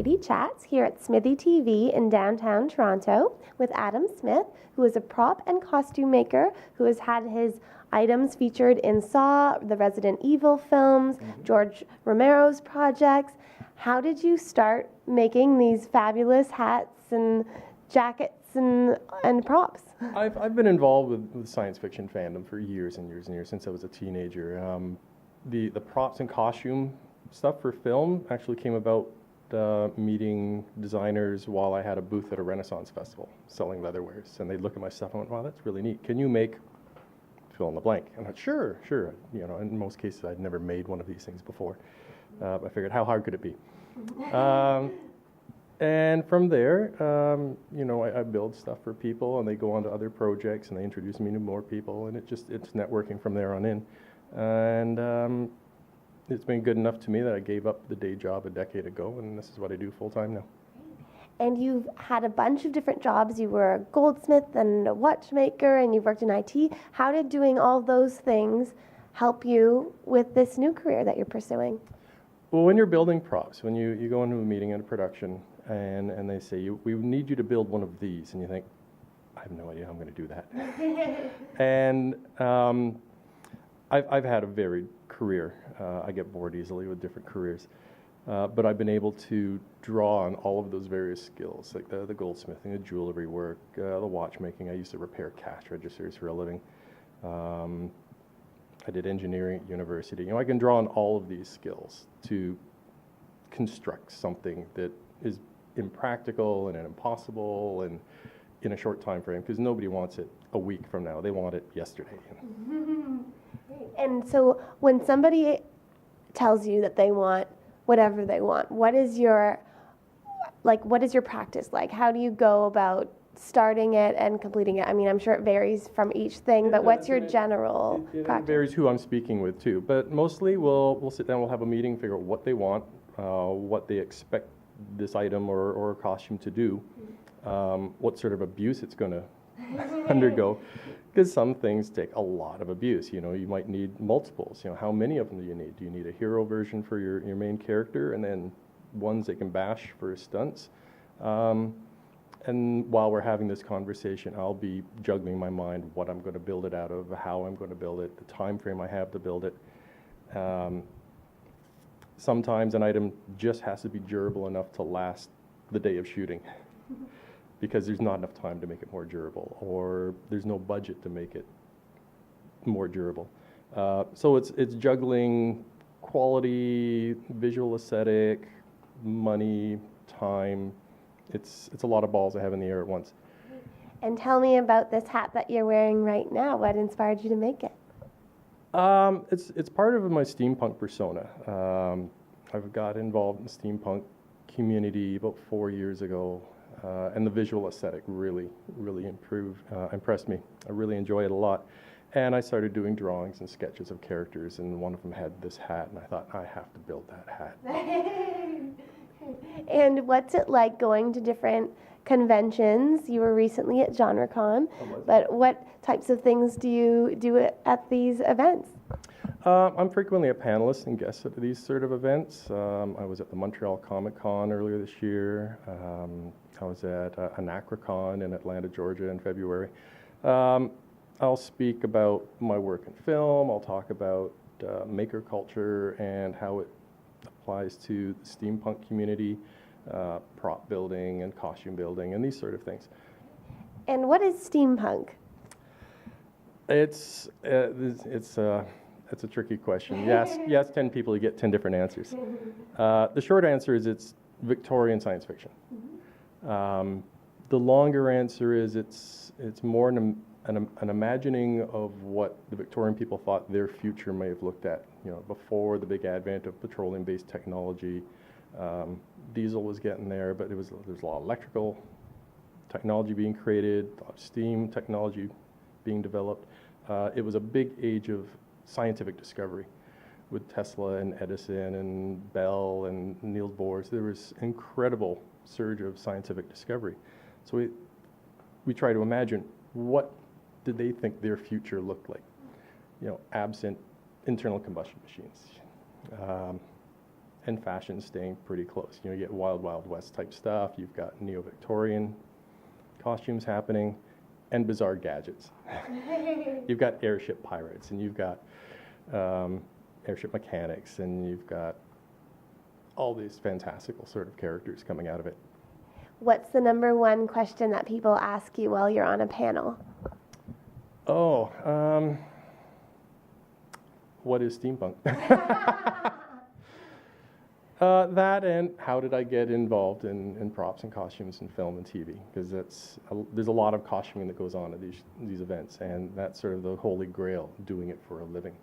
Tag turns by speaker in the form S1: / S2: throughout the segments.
S1: Katie Chats here at SMITHEE TV in downtown Toronto with Adam Smith, who is a prop and costume maker who has had his items featured in Saw, the Resident Evil films, George Romero's projects. How did you start making these fabulous hats and jackets and props?
S2: I've been involved with science fiction fandom for years and years and years, since I was a teenager. The props and costume stuff for film actually came about meeting designers while I had a booth at a Renaissance festival selling leatherwares, and they'd look at my stuff and went, "Wow, that's really neat. Can you make fill in the blank?" And I went, sure. You know, in most cases, I'd never made one of these things before. I figured, how hard could it be? And from there, you know, I build stuff for people, and they go on to other projects, and they introduce me to more people, and it's networking from there on in. And it's been good enough to me that I gave up the day job a decade ago, and this is what I do full time now.
S1: And you've had a bunch of different jobs. You were a goldsmith and a watchmaker, and you've worked in IT. How did doing all those things help you with this new career that you're pursuing?
S2: Well, when you're building props, when you go into a meeting in a production, and they say, we need you to build one of these, and you think, I have no idea how I'm going to do that. And I've had a varied career. I get bored easily with different careers. But I've been able to draw on all of those various skills, like the goldsmithing, the jewelry work, the watchmaking. I used to repair cash registers for a living. I did engineering at university. You know, I can draw on all of these skills to construct something that is impractical and impossible and in a short time frame, because nobody wants it a week from now. They want it yesterday. You know?
S1: And so when somebody tells you that they want whatever they want, what is your practice like? How do you go about starting it and completing it? I mean, I'm sure it varies from each thing, but what's your general practice? It varies
S2: who I'm speaking with too, but mostly we'll sit down, we'll have a meeting, figure out what they want, what they expect this item or costume to do, what sort of abuse it's going to undergo, because some things take a lot of abuse. You know, you might need multiples. You know, how many of them do you need? Do you need a hero version for your main character, and then ones that can bash for stunts? And while we're having this conversation, I'll be juggling my mind what I'm going to build it out of, how I'm going to build it, the time frame I have to build it. Sometimes an item just has to be durable enough to last the day of shooting, because there's not enough time to make it more durable, or there's no budget to make it more durable. So it's juggling quality, visual aesthetic, money, time. It's a lot of balls I have in the air at once.
S1: And tell me about this hat that you're wearing right now. What inspired you to make it?
S2: It's part of my steampunk persona. I've got involved in the steampunk community about 4 years ago, and the visual aesthetic really impressed me. I really enjoy it a lot. And I started doing drawings and sketches of characters, and one of them had this hat, and I thought, I have to build that hat.
S1: And what's it like going to different conventions? You were recently at GenreCon, but what types of things do you do at these events?
S2: I'm frequently a panelist and guest at these sort of events. I was at the Montreal Comic Con earlier this year. I was at Anachrocon in Atlanta, Georgia in February. I'll speak about my work in film. I'll talk about maker culture and how it applies to the steampunk community, prop building and costume building and these sort of things.
S1: And what is steampunk?
S2: It's a tricky question. You ask 10 people, you get 10 different answers. The short answer is it's Victorian science fiction. The longer answer is it's more an imagining of what the Victorian people thought their future may have looked at. You know, before the big advent of petroleum-based technology, diesel was getting there, but there's a lot of electrical technology being created, a lot of steam technology being developed. It was a big age of scientific discovery with Tesla and Edison and Bell and Niels Bohr. So there was incredible surge of scientific discovery. So we try to imagine, what did they think their future looked like, you know, absent internal combustion machines. and fashion staying pretty close. You know, you get Wild Wild West type stuff, you've got neo-Victorian costumes happening, and bizarre gadgets. You've got airship pirates, and you've got airship mechanics, and you've got all these fantastical sort of characters coming out of it.
S1: What's the number one question that people ask you while you're on a panel?
S2: Oh, what is steampunk? That, and how did I get involved in props and costumes in film and TV? Because there's a lot of costuming that goes on at these events, and that's sort of the holy grail, doing it for a living.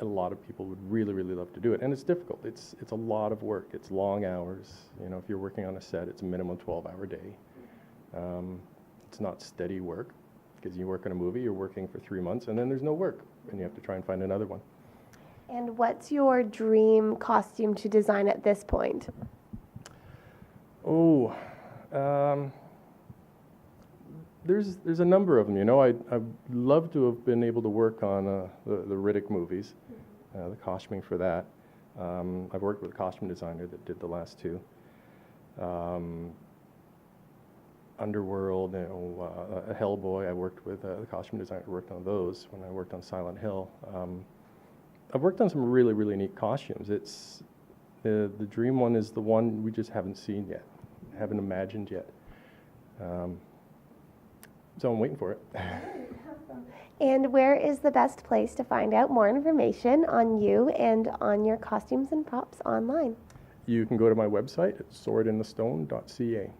S2: A lot of people would really, really love to do it, and it's difficult. It's a lot of work. It's long hours. You know, if you're working on a set, it's a minimum 12-hour day. It's not steady work, because you work on a movie, you're working for 3 months, and then there's no work, and you have to try and find another one.
S1: And what's your dream costume to design at this point?
S2: Oh, there's a number of them. You know, I'd love to have been able to work on the Riddick movies, the costuming for that. I've worked with a costume designer that did the last two. Underworld, you know, Hellboy. I worked with the costume designer who worked on those when I worked on Silent Hill. I've worked on some really, really neat costumes. It's the dream one is the one we just haven't seen yet, haven't imagined yet. So I'm waiting for it.
S1: And where is the best place to find out more information on you and on your costumes and props online?
S2: You can go to my website at swordinthestone.ca.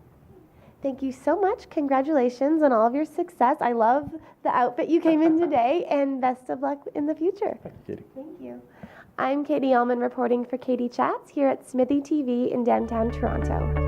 S1: Thank you so much. Congratulations on all of your success. I love the outfit you came in today, and best of luck in the future.
S2: Thank you, Katie.
S1: Thank you. I'm Katie Uhlmann reporting for Katie Chats here at SMITHEE TV in downtown Toronto.